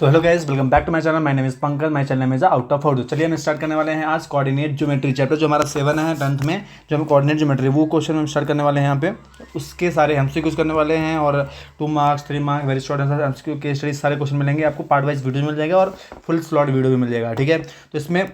तो hello guys, welcome back to my channel. My name is Pankaj. My channel में is out of out. चलिए हम start करने वाले हैं आज कोऑर्डिनेट ज्योमेट्री चैप्टर, जो हमारा 7 है 10th में, जो हम कोऑर्डिनेट ज्योमेट्री वो क्वेश्चन हम स्टार्ट करने वाले हैं यहाँ पे। उसके सारे एमसीक्यूज करने वाले हैं और 2 marks 3 marks very short answer MCQ के स्टडी सारे क्वेश्चन मिलेंगे आपको। पार्ट वाइज वीडियो मिल जाएगा और फुल स्लॉट वीडियो भी मिल जाएगा, ठीक है। तो इसमें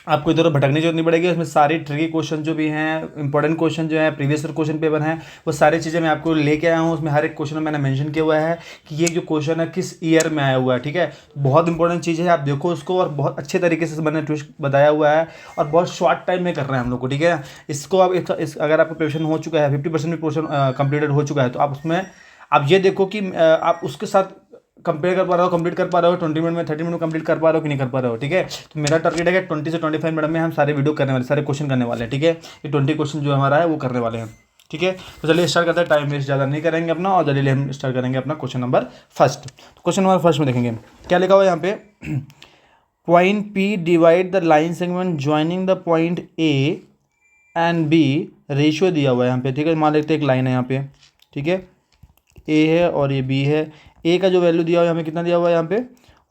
आपको इधर भटकने की जरूरत नहीं पड़ेगी। इसमें सारी ट्रिकी क्वेश्चन जो भी हैं, इंपॉर्टेंट क्वेश्चन जो है, प्रीवियस क्वेश्चन पेपर हैं, वो सारी चीज़ें मैं आपको लेके आया हूँ। उसमें हर एक क्वेश्चन में मैंने मेंशन किया हुआ है कि ये जो क्वेश्चन है किस ईयर में आया हुआ है, ठीक है। बहुत इंपॉर्टेंट चीज़ है, आप देखो उसको, और बहुत अच्छे तरीके से मैंने ट्विस्ट बताया हुआ है और बहुत शॉर्ट टाइम में कर रहे हैं हम लोग को, ठीक है। इसको अब अगर आपका प्रिपरेशन हो चुका है, 50% भी पोर्शन कंप्लीटेड हो चुका है, तो आप उसमें आप ये देखो कि आप उसके साथ कंपेयर कर पा रहे हो, कंप्लीट कर पा रहे हो 20 मिनट में, 30 मिनट में कंप्लीट कर पा रहे हो कि नहीं कर पा रहे हो, ठीक है। तो मेरा टारगेट है कि 20 से 25 मिनट में हम सारे वीडियो करने वाले, सारे क्वेश्चन करने वाले हैं, ठीक है। ये 20 क्वेश्चन जो हमारा है वो करने वाले हैं, ठीक है। तो चलिए स्टार्ट करते हैं, टाइम वेस्ट ज़्यादा नहीं करेंगे अपना, और चलिए हम स्टार्ट करेंगे अपना क्वेश्चन नंबर फर्स्ट। तो क्वेश्चन नंबर फर्स्ट में देखेंगे क्या लिखा हुआ है यहाँ पे। Point P divide the line segment joining the point A and B, ratio दिया हुआ है यहाँ पे, ठीक है। मान लेते हैं एक लाइन है यहाँ पे, ठीक है, ए है और ये बी है। ए का जो वैल्यू दिया हुआ है हमें कितना दिया हुआ है यहाँ पे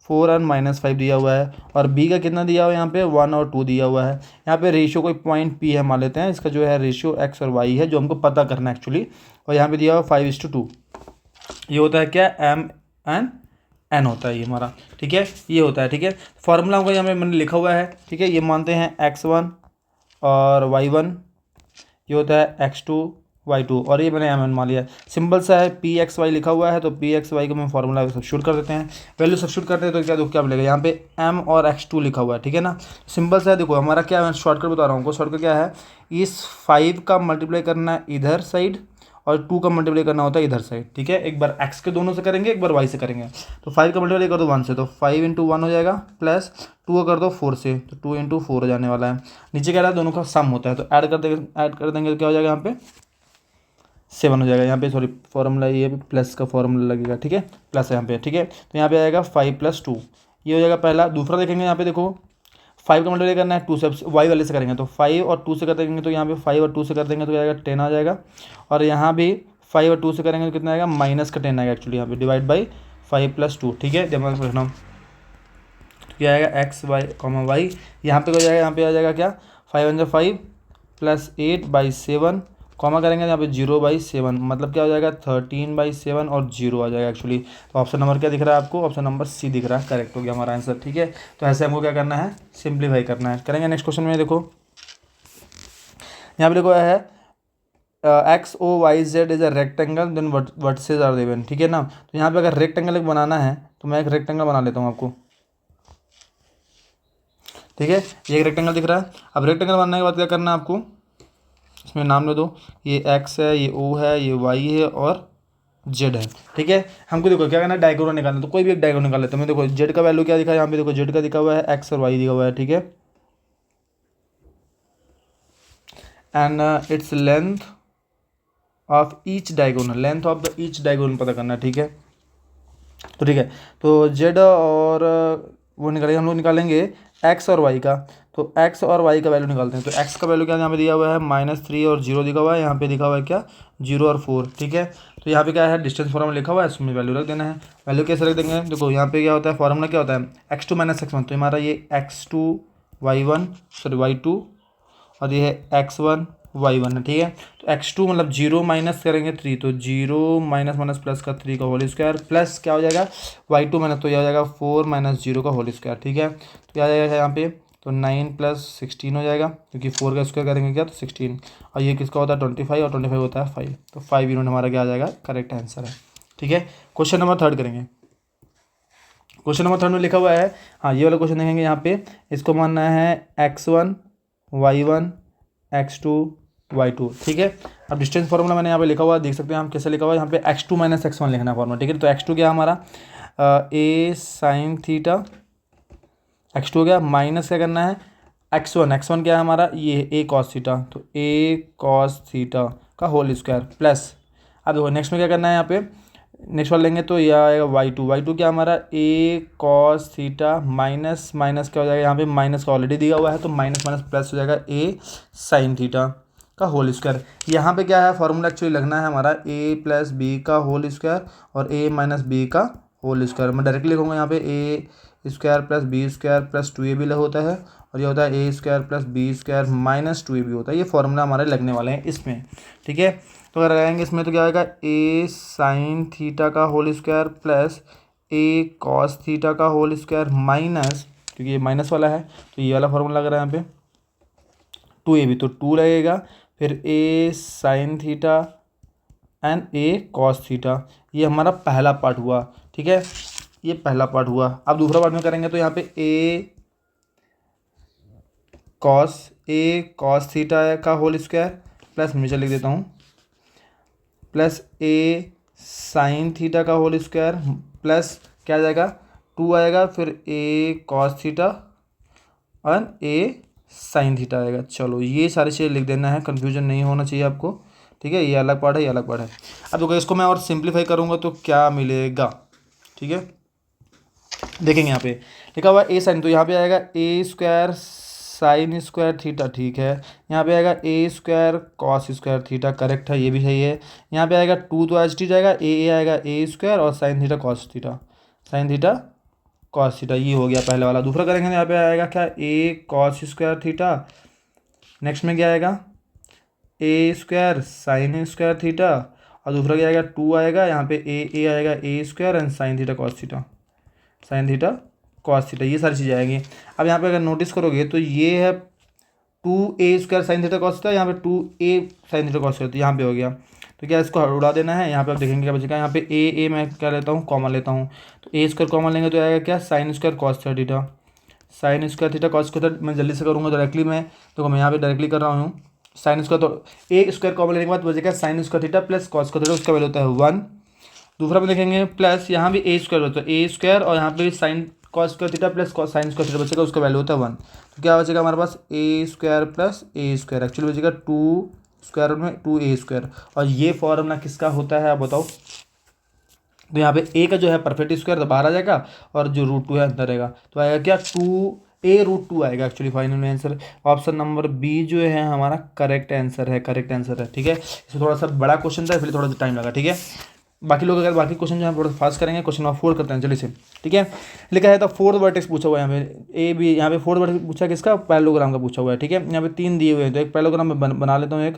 4 और -5 दिया हुआ है, और बी का कितना दिया हुआ है यहाँ पे 1 और 2 दिया हुआ है। यहाँ पे रेशियो कोई पॉइंट पी है मान लेते हैं, इसका जो है रेशियो एक्स और वाई है, जो हमको पता करना है एक्चुअली। और यहाँ पे दिया हुआ 5:2। ये होता है क्या, एम एन एन होता है ये हमारा, ठीक है, ये होता है, ठीक है। फॉर्मूला हमको यहाँ पे मैंने लिखा हुआ है, ठीक है। ये मानते हैं x1 और y1, ये होता है x2 y2, और ये मैंने एम मान लिया। सिंपल सा है, पी एक्स वाई लिखा हुआ है, तो पी एक्स वाई को हम फॉर्मूला सब्स्टिट्यूट कर देते हैं, वैल्यू सब्स्टिट्यूट करते हैं, तो क्या मिलेगा यहाँ पे एम और x2 लिखा हुआ है, ठीक है ना। सिंपल सा है, देखो हमारा क्या है, शॉर्टकट बता रहा हूँ, शॉर्टकट क्या है, इस 5 का मल्टीप्लाई करना है इधर साइड और 2 का मल्टीप्लाई करना होता है इधर साइड, ठीक है। एक बार x के दोनों से करेंगे, एक बार y से करेंगे। तो 5 का मल्टीप्लाई कर दो 1 से, तो 5 × 1 हो जाएगा, प्लस 2 को कर दो 4 से, तो 2 × 4 हो जाने वाला है। नीचे कह रहा है दोनों का सम होता है, तो ऐड कर देंगे तो क्या हो जाएगा यहाँ पे 7 हो जाएगा। यहाँ पे सॉरी फॉर्मूला ये प्लस का फॉर्मूला लगेगा, ठीक है, प्लस है यहाँ पे, ठीक है। तो यहाँ पे आएगा 5 + 2, ये हो जाएगा पहला। दूसरा देखेंगे यहाँ पे, देखो 5 का मल्टीप्लाई करना है 2 से, वाई वाले से करेंगे, तो 5 और 2 से कर देंगे, तो यहाँ पे 5 और 2 से कर देंगे तो आएगा 10 आ जाएगा। और यहाँ भी 5 और 2 से करेंगे तो कितना आएगा -10 आएगा एक्चुअली, यहाँ पे डिवाइड बाई 5 + 2, ठीक है। दिमाग में रखना, क्या आएगा x y, y, यहाँ पे हो जाएगा, यहाँ पे आ जाएगा क्या 5 × 5 + 8/7, कॉमा करेंगे यहाँ पे 0/7, मतलब क्या हो जाएगा 13/7 और 0 आ जाएगा एक्चुअली। तो ऑप्शन नंबर क्या दिख रहा है आपको, ऑप्शन नंबर सी दिख रहा है, करेक्ट हो गया हमारा आंसर, ठीक है। तो ऐसे हमको क्या करना है, सिंप्लीफाई करना है। करेंगे नेक्स्ट क्वेश्चन में, देखो यहाँ पे देखो है XOYZ is a rectangle then vertices are given, ठीक है ना। तो यहाँ पे अगर रेक्टेंगल एक बनाना है तो मैं एक रेक्टेंगल बना लेता हूँ आपको, ठीक है। ये एक रेक्टेंगल दिख रहा है। अब रेक्टेंगल बनाने के बाद क्या करना है आपको, इसमें नाम ले दो, ये x है, ये O है, ये y है और z है, ठीक है। हमको देखो क्या करना है, डायगोनल निकालना है, तो कोई भी एक डायगोनल निकाल लेते हैं। मैं देखो z का वैल्यू क्या दिखा है यहाँ पे, देखो z का दिखा हुआ है x और y दिखा हुआ है, ठीक है। And its length of each diagonal, length of the each diagonal पता करना है, ठीक है। तो ठीक है, तो z और वो निकालेंगे, हम लोग निकालेंगे x और y का। तो x और y का वैल्यू निकालते हैं। तो x का वैल्यू क्या यहाँ पे दिया हुआ है -3 और 0 दिखा हुआ है, यहाँ पे दिखा हुआ है क्या 0 और 4, ठीक है। तो यहाँ पे क्या है, डिस्टेंस फॉर्मूला लिखा हुआ है, इसमें वैल्यू रख देना है। वैल्यू कैसे रख देंगे, देखो यहाँ पे क्या होता है, फॉर्मूला क्या होता है x2 - x1, तो हमारा ये x2 y1 सॉरी y2 और ये है x1 y1 है, ठीक है। तो x2 मतलब 0 माइनस करेंगे 3, तो 0 माइनस प्लस का 3 का होल स्क्वायर, प्लस क्या हो जाएगा y2 माइनस, तो यह हो जाएगा 4 - 0 का होल स्क्वायर, ठीक है। तो क्या आ जाएगा यहाँ पे, तो 9 + 16 हो जाएगा, क्योंकि 4 का स्क्वायर करेंगे क्या, तो 16, और ये किसका होता है 25, और 25 होता है 5, तो 5 यूनिट हमारा क्या आ जाएगा, करेक्ट आंसर है, ठीक है। क्वेश्चन नंबर 3 करेंगे। क्वेश्चन नंबर 3 में लिखा हुआ है, हाँ ये वाला क्वेश्चन देखेंगे यहाँ पे, इसको मानना है x1 y1 x2 y2, ठीक है। अब डिस्टेंस फार्मूला मैंने यहाँ पे लिखा हुआ देख सकते हैं हम कैसे लिखा हुआ है, यहाँ पे x2 - x1 लिखना है फार्मूला, ठीक है। तो x2 क्या हमारा a sin थीटा, x2 हो गया, माइनस क्या करना है x1 क्या है हमारा ये a cos थीटा, तो a cos थीटा का होल स्क्वायर, प्लस अब देखो नेक्स्ट में क्या करना है, यहाँ पे नेक्स्ट वाला लेंगे तो यह आएगा y2 क्या हमारा a cos थीटा माइनस क्या हो जाएगा, यहाँ पे माइनस का ऑलरेडी दिया हुआ है, तो माइनस प्लस हो जाएगा a sin थीटा का होल स्क्वायर। यहाँ पे क्या है फॉर्मूला एक्चुअली लगना है हमारा a + b का होल स्क्वायर और a - b का होल स्क्वायर। मैं डायरेक्टली लिखूँगा यहाँ पे A square plus B square plus 2ab होता है, और ये होता है A square plus B square minus 2ab होता है। ये फॉर्मूला हमारे लगने वाले हैं इसमें, ठीक है। तो अगर लगाएंगे इसमें तो क्या आएगा, ए साइन थीटा का होल स्क्वायर प्लस ए कॉस थीटा का होल स्क्वायर माइनस, क्योंकि ये माइनस वाला है तो ये वाला फॉर्मूला लग रहा है यहाँ पे 2ab, तो 2 लगेगा, फिर A sine theta and A cos theta. ये हमारा पहला पार्ट हुआ, ठीक है, ये पहला पार्ट हुआ। अब दूसरा पार्ट में करेंगे तो यहाँ पे ए कॉस थीटा का होल स्क्वायर प्लस, नीचे लिख देता हूँ, प्लस ए साइन थीटा का होल स्क्वायर प्लस क्या आ जाएगा 2 आएगा, फिर ए कॉस थीटा और ए साइन थीटा आएगा। चलो ये सारी चीज़ें लिख देना है, कन्फ्यूजन नहीं होना चाहिए आपको, ठीक है। ये अलग पार्ट है, ये अलग पार्ट है। अब देखो इसको मैं और सिंप्लीफाई करूँगा तो क्या मिलेगा, ठीक है। देखेंगे यहाँ पे लिखा हुआ ए साइन, तो यहाँ पे आएगा A square sine square theta, ठीक है। यहाँ पे आएगा A square cos square theta, correct है, ये भी सही है। यहाँ पे आएगा 2 तो एच टी जाएगा, ए आएगा ए स्क्वायर और sign theta cos theta, sine theta cos theta, ये हो गया पहले वाला। दूसरा करेंगे तो यहाँ पे आएगा क्या, ए कॉस स्क्वायर थीटा, नेक्स्ट में क्या आएगा A square sine square theta, और दूसरा क्या आएगा 2 आएगा, यहाँ पे ए आएगा A square and sine theta cos theta, sine theta cos theta, ये सारी चीज़ें आएंगी। अब यहाँ पे अगर नोटिस करोगे तो ये है 2a square sine theta cos theta, यहाँ पे 2a sign theta cos theta, यहाँ पे हो गया। तो क्या इसको उड़ा देना है, यहाँ पे आप देखेंगे क्या बचेगा, यहाँ पे ए मैं क्या लेता हूँ, कॉमन लेता हूँ, तो ए स्क्वायर कॉमन लेंगे तो आएगा क्या, sine square cos theta, sign square theta cos theta. मैं जल्दी से करूँगा डायरेक्टली, मैं देखो मैं यहाँ पे डायरेक्टली कर रहा हूँ साइन स्क्वायर, तो ए स्क्वायर कॉमन लेने के बाद बचेगा sign square theta plus cos theta, उसका वैल्यू होता है 1। दूसरा में देखेंगे प्लस, यहाँ भी ए स्क्वायर होता है, ए स्क्वायर और यहाँ पे भी sine cos square theta plus sign square theta बचेगा, उसका वैल्यू होता है 1। तो क्या बचेगा हमारे पास, ए स्क्वायर प्लस ए स्क्वायर, एक्चुअली बचेगा 2 स्क्वायर में 2a स्क्वायर। और ये फॉर्मूला किसका होता है आप बताओ। तो यहाँ पे ए का जो है परफेक्ट स्क्वायर तो बाहर आ जाएगा, और जो √2 है अंदर रहेगा, तो आएगा क्या 2a√2 आएगा एक्चुअली फाइनल में आंसर। ऑप्शन नंबर बी जो है हमारा करेक्ट आंसर है, करेक्ट आंसर है, ठीक है। इसमें थोड़ा सा बड़ा क्वेश्चन था इसलिए थोड़ा सा टाइम लगा, ठीक है। बाकी लोग अगर बाकी क्वेश्चन जो है थोड़ा फास्ट करेंगे, क्वेश्चन नंबर 4 करते हैं जल्दी से, ठीक है। लिखा है तो 4th वर्टेक्स पूछा हुआ है यहाँ पे, ए बी, यहाँ पे 4th वर्टेक्स पूछा किसका, पैरेललोग्राम का पूछा हुआ है, ठीक है। यहाँ पे 3 दिए हुए हैं, तो एक पैरेललोग्राम में बना लेता हूँ। एक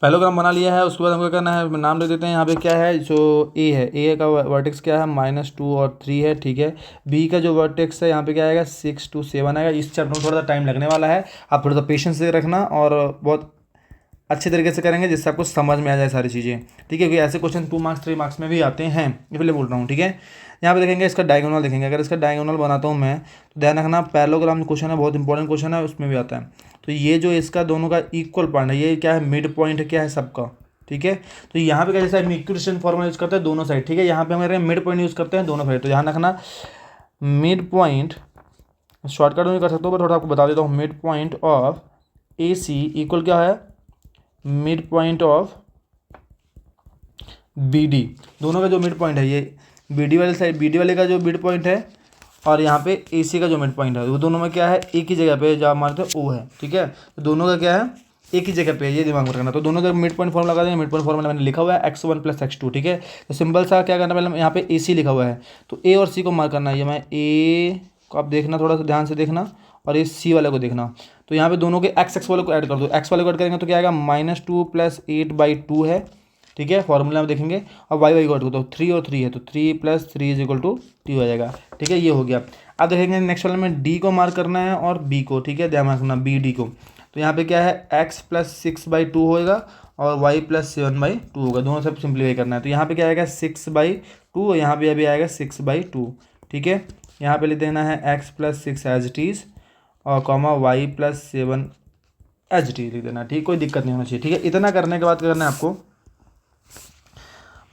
पैरेललोग्राम बना लिया है, उसके बाद हमको करना है, नाम दे देते हैं यहाँ पे क्या है, जो ए है, ए का वर्टेक्स क्या है -2 और 3 है, ठीक है। बी का जो वर्टेक्स है यहाँ पे क्या आएगा 6 to 7 आएगा। इस चैप्टर में थोड़ा सा टाइम लगने वाला है, आप थोड़ा सा पेशेंस से रखना और बहुत अच्छे तरीके से करेंगे जिससे आपको समझ में आ जाए सारी चीज़ें, ठीक है। क्योंकि ऐसे क्वेश्चन 2 मार्क्स 3 मार्क्स में भी आते हैं, इसलिए बोल रहा हूँ, ठीक है। यहाँ पे देखेंगे इसका डायगोनल देखेंगे, अगर इसका डायगोनल बनाता हूँ मैं तो ध्यान रखना पैरेललोग्राम क्वेश्चन है, बहुत इंपॉर्टेंट क्वेश्चन है, उसमें भी आता है। तो ये जो इसका दोनों का इक्वल पॉइंट है, ये क्या है मिड पॉइंट क्या है सबका, ठीक है। तो यहाँ पे क्या जैसे हम इक्वेशन फॉर्मूला यूज़ करते हैं दोनों साइड, ठीक है। यहाँ पे हमारे मिड पॉइंट यूज़ करते हैं दोनों साइड, तो ध्यान रखना मिड पॉइंट, शॉर्टकट में कर सकता हूँ पर थोड़ा आपको बता देता हूँ, mid point of A C equal क्या है mid point of B D. दोनों का जो मिड पॉइंट है, ये बी डी वाले साइड, बी डी वाले का जो मिड पॉइंट है और यहाँ पे ए सी का जो मिड पॉइंट है, वो दोनों में क्या है एक ही जगह पे जहाँ मारते हैं ओ है, ठीक है। तो दोनों का क्या है एक ही जगह पे, ये दिमाग में रखना। तो दोनों का मिड पॉइंट फॉर्मूला लगा देंगे, मिड पॉइंट फॉर्मूला मैंने लिखा हुआ है x1 + x2, ठीक है। तो सिंपल सा क्या करना, पहले यहाँ पे ए सी लिखा हुआ है तो ए और सी को मार्क करना है। ये मैं ए को आप देखना, थोड़ा सा ध्यान से देखना, और ये सी वाले को देखना। तो यहाँ पे दोनों के x वाले को ऐड कर दो, x वाले को ऐड करेंगे तो क्या आएगा -2 + 8/2 है, ठीक है। फॉर्मूला में देखेंगे और y को ऐड कर दो, 3 और 3 है तो 3 + 3 = 2 हो जाएगा, ठीक है। ये हो गया। अब देखेंगे नेक्स्ट वाले में डी को मार्क करना है और बी को, ठीक है, ध्यान रखना बी डी को। तो यहाँ पे क्या है x + 6/2 होएगा और y + 7/2 होगा, दोनों सब सिंप्लीफाई करना है। तो यहाँ पे क्या आएगा 6/2, यहाँ पे अभी आएगा 6/2, ठीक है। यहाँ पे लिख देना है x + 6 एज इट इज़ और comma y + 7 as it is लिख देना, ठीक, कोई दिक्कत नहीं होना चाहिए, ठीक है। इतना करने के बाद क्या करना है आपको,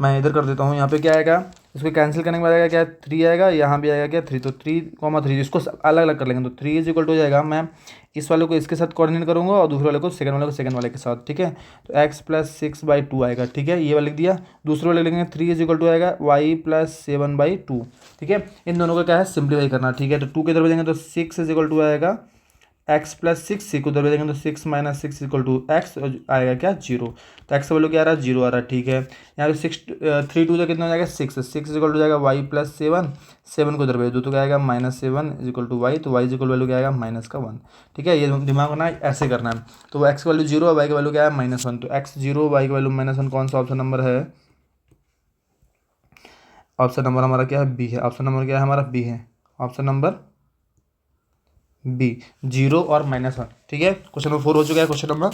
मैं इधर कर देता हूँ। यहाँ पे क्या आएगा, इसको कैंसिल करने के बाद आएगा क्या 3 आएगा, यहाँ भी आएगा क्या 3, तो 3,3 इसको अलग अलग कर लेंगे। तो 3 = हो जाएगा, मैं इस वाले को इसके साथ कोऑर्डिनेट करूँगा और दूसरे वाले को सेकंड वाले को सेकंड वाले के साथ, ठीक है। तो x + 6/2 आएगा, ठीक है, ये वाला लिख दिया। दूसरे वाले लिखेंगे 3 = आएगा y + 7/2, ठीक है। इन दोनों का क्या है सिंप्लीफाई करना, ठीक है। तो 2 के इधर भेजेंगे तो 6 = आएगा एक्स प्लस सिक्स, सी को उधर भेजेंगे तो six minus six equal to x, आएगा क्या 0। तो एक्स का वैल्यू क्या आ रहा है 0 आ रहा है, ठीक है। यहाँ पे सिक्स, 3 2 से कितना हो जाएगा 6, 6 इक्वल टू जाएगा वाई प्लस 7, 7 को उधर भेज दो तो क्या आएगा -7 इक्वल टू वाई, तो वाई इक्वल वैल्यू क्या आएगा -1, ठीक है। ये दिमाग होना है, ऐसे करना है। तो एक्स की वैल्यू 0 है, वाई की वैल्यू क्या है -1, तो एक्स 0 वाई की वैल्यू -1, कौन सा ऑप्शन नंबर है? ऑप्शन नंबर हमारा क्या है? बी है। ऑप्शन नंबर क्या है हमारा? बी है। ऑप्शन नंबर बी, 0 और -1, ठीक है। क्वेश्चन नंबर 4 हो चुका है। Question number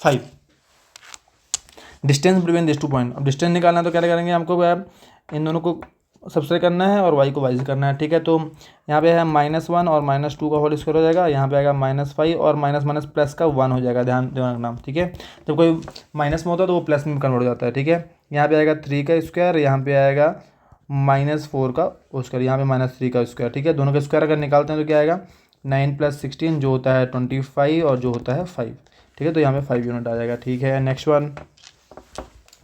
5, distance between this 2 point. अब डिस्टेंस निकालना है तो क्या करेंगे हमको? इन दोनों को सबसे करना है और y को y से करना है, ठीक है। तो यहाँ पे है -1 और -2 का होल स्क्वायर हो जाएगा, यहाँ पे आएगा -5 और माइनस माइनस प्लस का 1 हो जाएगा, ध्यान रखना, ठीक है। जब कोई माइनस में होता है तो वो प्लस में कन्वर्ट हो जाता है, ठीक है। यहाँ पे आएगा 3 का स्क्वायर, यहाँ पे आएगा -4 का स्क्वायर, यहाँ पे -3 का स्क्वायर, ठीक है। दोनों का स्क्वायर अगर निकालते हैं तो क्या आएगा 9 + 16 जो होता है 25 और जो होता है 5, ठीक है। तो यहाँ पे 5 यूनिट आ जाएगा, ठीक है। Next one,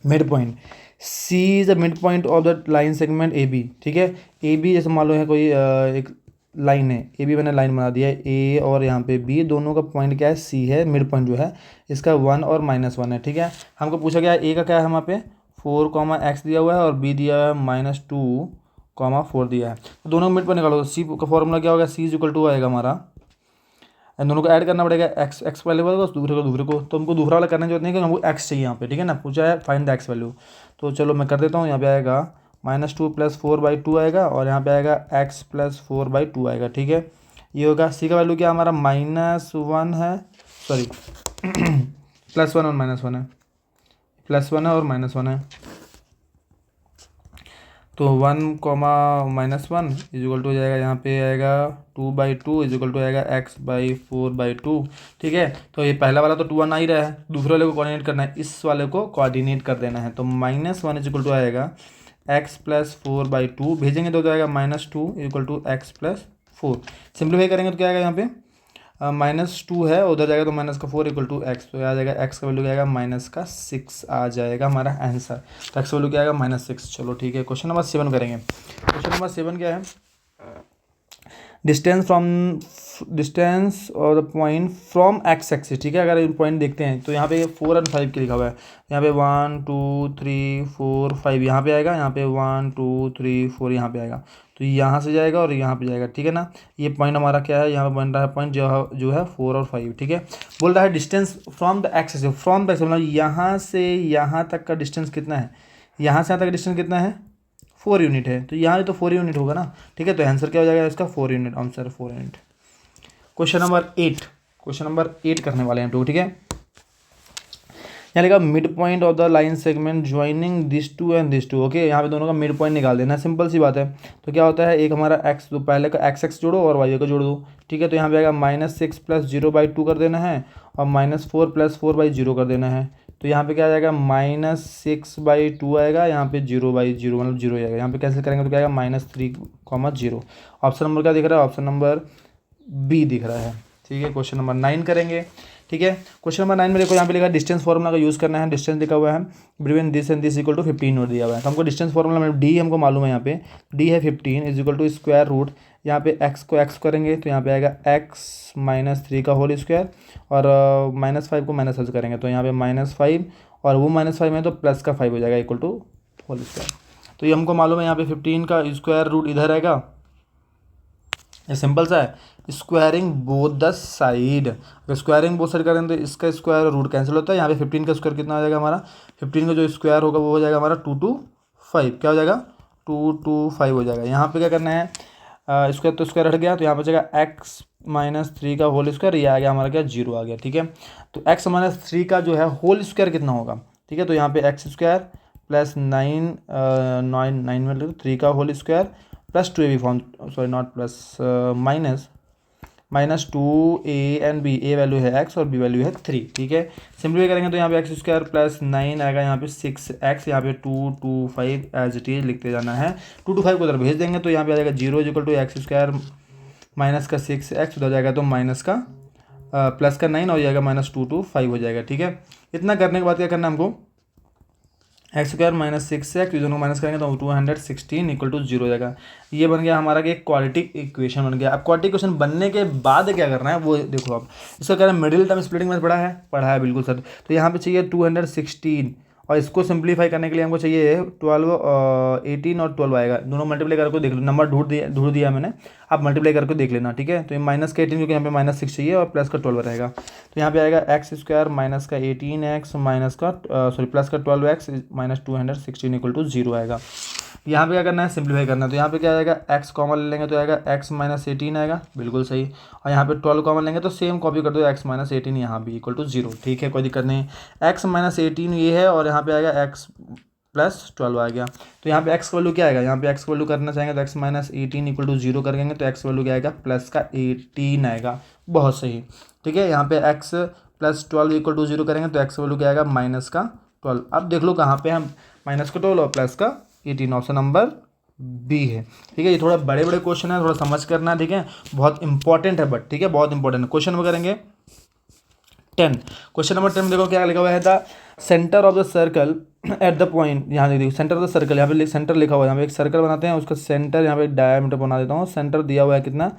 mid point. C is the mid point of the line segment A B, ठीक है। ए बी जैसे मान लो है कोई एक लाइन है ए बी, मैंने लाइन बना दिया है ए और यहाँ पे बी, दोनों का पॉइंट क्या है? सी है। मिड पॉइंट जो है इसका 1 और -1 है, ठीक है। हमको पूछा गया ए का क्या है, वहाँ पे 4, दिया हुआ है और बी दिया है -2, 4 दिया है। तो दोनों का मिड पॉइंट निकालो। सी का फॉर्मूला क्या होगा? सी इज इक्वल टू आएगा हमारा, इन दोनों को ऐड करना पड़ेगा, एक्स एक्स पहले वाले को दूसरे को, तो हमको दूसरा वाला करने की जरूरत नहीं, कि हमको एक्स चाहिए यहाँ पे, ठीक है ना। पूछा है फाइंड द एक्स वैल्यू, तो चलो मैं कर देता हूँ। यहाँ पे आएगा -2 + 4/2 आएगा और यहाँ पे आएगा x + 4/2 आएगा, ठीक है। ये होगा। सी का वैल्यू क्या हमारा -1 है, सॉरी +1 और -1 है, +1 है और -1 है। तो 1, -1 इज इक्वल टू हो जाएगा, यहाँ पे आएगा 2/2 इज इक्वल टू आएगा x/4/2, ठीक है। तो ये पहला वाला तो 2 1 आ ही रहा है, दूसरे वाले को कोऑर्डिनेट करना है, इस वाले को कोऑर्डिनेट कर देना है। तो -1 इज इक्वल टू आएगा x + 4/2, भेजेंगे तो आएगा -2 is equal to x + 4। Simplify करेंगे तो क्या आएगा? यहाँ पे -2 है, उधर जाएगा तो -4 इक्वल टू एक्स, तो आ जाएगा एक्स का वैल्यू क्या आएगा -6 आ जाएगा हमारा आंसर। तो एक्स का वैल्यू क्या आएगा -6, चलो ठीक है। क्वेश्चन नंबर 7 करेंगे। क्वेश्चन नंबर 7 क्या है? डिस्टेंस और the point from x axis, ठीक है। अगर पॉइंट देखते हैं तो यहाँ पे 4 और 5 के लिखा हुआ है, यहाँ पे 1 2 3 4 5 यहाँ पे आएगा, यहाँ पे 1 2 3 4 यहाँ पे आएगा, तो यहाँ से जाएगा और यहाँ पे जाएगा, ठीक है ना। ये पॉइंट हमारा क्या है? यहाँ पे बन रहा है पॉइंट जो है 4 और 5, ठीक है। बोल रहा है distance from the axis, from the axis मतलब यहाँ से यहाँ तक का डिस्टेंस कितना है? यहाँ से यहाँ तक का डिस्टेंस कितना है? 4 यूनिट है, तो यहाँ तो 4 यूनिट होगा ना, ठीक है। तो आंसर क्या हो जाएगा इसका? 4 unit, answer 4 unit. Question number 8, question number 8 करने वाले हैं हम लोग, ठीक है। यहाँ लिखा mid point of the line segment joining this two and this two, okay. यहाँ पे दोनों का मिड पॉइंट निकाल देना है, सिंपल सी बात है। तो क्या होता है, एक हमारा एक्स, तो पहले का x जोड़ो और y को जोड़ दो, ठीक है। तो यहाँ पे आएगा -6 + 0/2 कर देना है और -4 + 4/0 कर देना है। तो यहाँ पे क्या आ जाएगा -6/2 आएगा, यहाँ पे 0/0 मतलब 0 आएगा। यहाँ पे कैंसिल करेंगे तो क्या आएगा -3, 0। ऑप्शन नंबर क्या दिख रहा है? ऑप्शन नंबर बी दिख रहा है, ठीक है। क्वेश्चन नंबर 9 करेंगे, ठीक है। क्वेश्चन नंबर 9 में देखो, यहाँ पे लिखा डिस्टेंस फॉर्मूला का यूज़ करना है। डिस्टेंस लिखा हुआ है between this and this equal to 15 note दिया हुआ है। तो हमको डिस्टेंस फॉर्मूला में डी हमको मालूम है, यहाँ पे डी है 15 is equal to square root, यहाँ पे एक्स को एक्स करेंगे तो यहाँ पे आएगा x -3 का होल स्क्वायर और -5 को माइनस करेंगे तो यहाँ पे -5 और वो -5 में तो प्लस का 5 हो जाएगा इक्वल टू होल स्क्वायर। तो ये हमको मालूम है, यहाँ पे 15 का स्क्वायर रूट इधर आएगा, ये सिंपल सा है। स्क्वायरिंग बोथ द साइड, अगर स्क्वायरिंग बोथ साइड करें तो इसका स्क्वायर रूट कैंसिल होता है। यहाँ पे 15 का स्क्वायर कितना हो जाएगा हमारा? 15 का जो स्क्वायर होगा वो हो जाएगा हमारा 2 2 5, क्या हो जाएगा 2 2 5 हो जाएगा। यहाँ पे क्या करना है, स्क्वायर तो स्क्वायर हट गया, तो यहाँ पे बचेगा x -3 का होल स्क्वायर, ये आ गया हमारा क्या 0 आ गया, ठीक है। तो x -3 का जो है होल स्क्वायर कितना होगा, ठीक है। तो यहाँ पे x² + 9 में 3 का whole square +2 a form, sorry not plus, -2a and b, a value है x और b वैल्यू है 3, ठीक है। सिंपलीफाई करेंगे तो यहाँ पे x² + 9 आएगा, यहाँ पे 6x, यहाँ पे 2 2 5 एज इट इज लिखते जाना है। 2 2 5 को उधर भेज देंगे तो यहाँ पे आ जाएगा 0 इक्वल टू x² माइनस का 6x उधर जाएगा तो माइनस का प्लस का 9 हो जाएगा -2 2 5 हो जाएगा, ठीक है। इतना करने के बाद क्या करना है हमको, एक्स स्क्वायर माइनस 6x, दोनों माइनस करेंगे तो 216 इक्वल टू 0 हो जाएगा। ये बन गया हमारा कि एक क्वाड्रेटिक इक्वेशन बन गया। अब क्वाड्रेटिक इक्वेशन बनने के बाद क्या करना है वो देखो। आप इसका कह रहे हैं मिडिल टर्म स्प्लिटिंग में पढ़ा है बिल्कुल सर। तो यहाँ पे चाहिए 216 और इसको सिंप्लीफाई करने के लिए हमको चाहिए 18 और 12 आएगा। दोनों मल्टीप्लाई करके देख लो, नंबर ढूंढ दिया मैंने, आप मल्टीप्लाई करके देख लेना, ठीक है। तो ये माइनस का 18 क्योंकि यहाँ पे -6 चाहिए और प्लस का 12 रहेगा। तो यहाँ पे आएगा एक्स स्क्वायर माइनस का 18x माइनस का प्लस का 12x माइनस 216 इक्वल टू 0 आएगा। यहाँ पे क्या करना है, सिंप्लीफाई करना है। तो यहाँ पे क्या आएगा, x कॉमन ले लेंगे तो आएगा x माइनस 18 आएगा, बिल्कुल सही। और यहाँ पे 12 कॉमन लेंगे तो सेम कॉपी कर दो, x माइनस 18 यहाँ भी इक्वल टू 0, ठीक है, कोई दिक्कत नहीं। x माइनस 18 ये है और यहाँ पे आएगा x प्लस 12 आ गया। तो यहाँ पे x का वैल्यू क्या आएगा, यहाँ पे x का वैल्यू करना चाहेंगे तो x माइनस 18 इक्वल टू 0 करेंगे तो x वैल्यू क्या आएगा, प्लस का 18 आएगा, बहुत सही, ठीक है। यहाँ पे x प्लस 12 इक्वल टू 0 करेंगे तो x वैल्यू क्या आएगा, माइनस का 12। अब देख लो कहाँ पे हम माइनस का 12 और प्लस का 18, ऑप्शन नंबर बी है, ठीक है। ये थोड़ा बड़े बड़े क्वेश्चन है, थोड़ा समझ करना है, ठीक है, बहुत इंपॉर्टेंट है बट, ठीक है, बहुत इंपॉर्टेंट है। क्वेश्चन नंबर करेंगे 10। क्वेश्चन नंबर 10 में देखो क्या लिखा हुआ है, the centre of the circle at the point, यहाँ देखो सेंटर ऑफ द सर्कल, यहाँ पे सेंटर लिखा हुआ है। यहाँ पे एक सर्कल बनाते हैं, उसका सेंटर यहाँ पे डायमीटर बना देता हूँ। सेंटर दिया हुआ है कितना,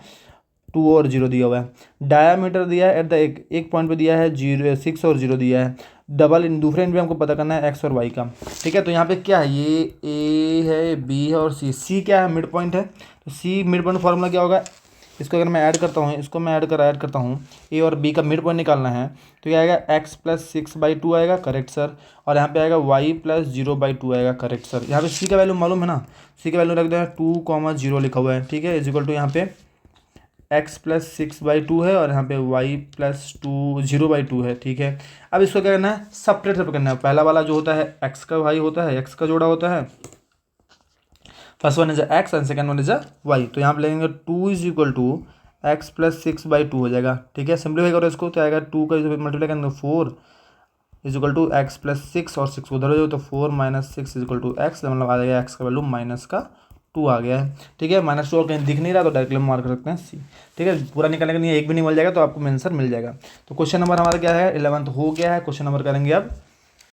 2 और 0 दिया हुआ है। डायमीटर दिया है एट द एक पॉइंट पे दिया है 6 और 0 दिया है। डबल इन दूसरे एंड पे हमको पता करना है एक्स और वाई का, ठीक है। तो यहाँ पे क्या है, ये ए है, बी है और सी क्या है, मिड पॉइंट है। तो सी मिड पॉइंट फार्मूला क्या होगा, इसको अगर मैं ऐड करता हूँ, इसको मैं ऐड करता हूँ, ए और बी का मिड पॉइंट निकालना है तो ये आएगा x प्लस 6/2 आएगा, करेक्ट सर। और यहाँ पे आएगा y प्लस 0/2 आएगा, करेक्ट सर। यहाँ पे c का वैल्यू मालूम है ना, c का वैल्यू रख दें 2,0 लिखा हुआ है, ठीक है, इज इक्वल टू यहाँ पे x प्लस 6/2 है और यहाँ पे y प्लस 0/2 है, ठीक है। अब इसको क्या करना है, सेपरेट करना है। पहला वाला जो होता है x का y होता है, x का जोड़ा होता है, first one is x and second one is y। तो यहाँ पे लेंगे 2 is equal to x plus 6/2 हो जाएगा, ठीक है। सिंप्लीफाई करो इसको तो आएगा 2 का मल्टीप्लाई करेंगे 4 is equal to x plus 6 और 6 उधर हो जाए तो 4 minus 6 is equal to x, मतलब आ जाएगा एक्स का वैल्यू माइनस का 2 आ गया है, ठीक है। -2 और कहीं दिख नहीं रहा तो डायरेक्टली मार्क कर सकते हैं सी, ठीक है। पूरा निकालने के लिए एक भी नहीं मिल जाएगा तो आपको आंसर मिल जाएगा। तो क्वेश्चन नंबर हमारा क्या है, 11th हो गया है। क्वेश्चन नंबर करेंगे अब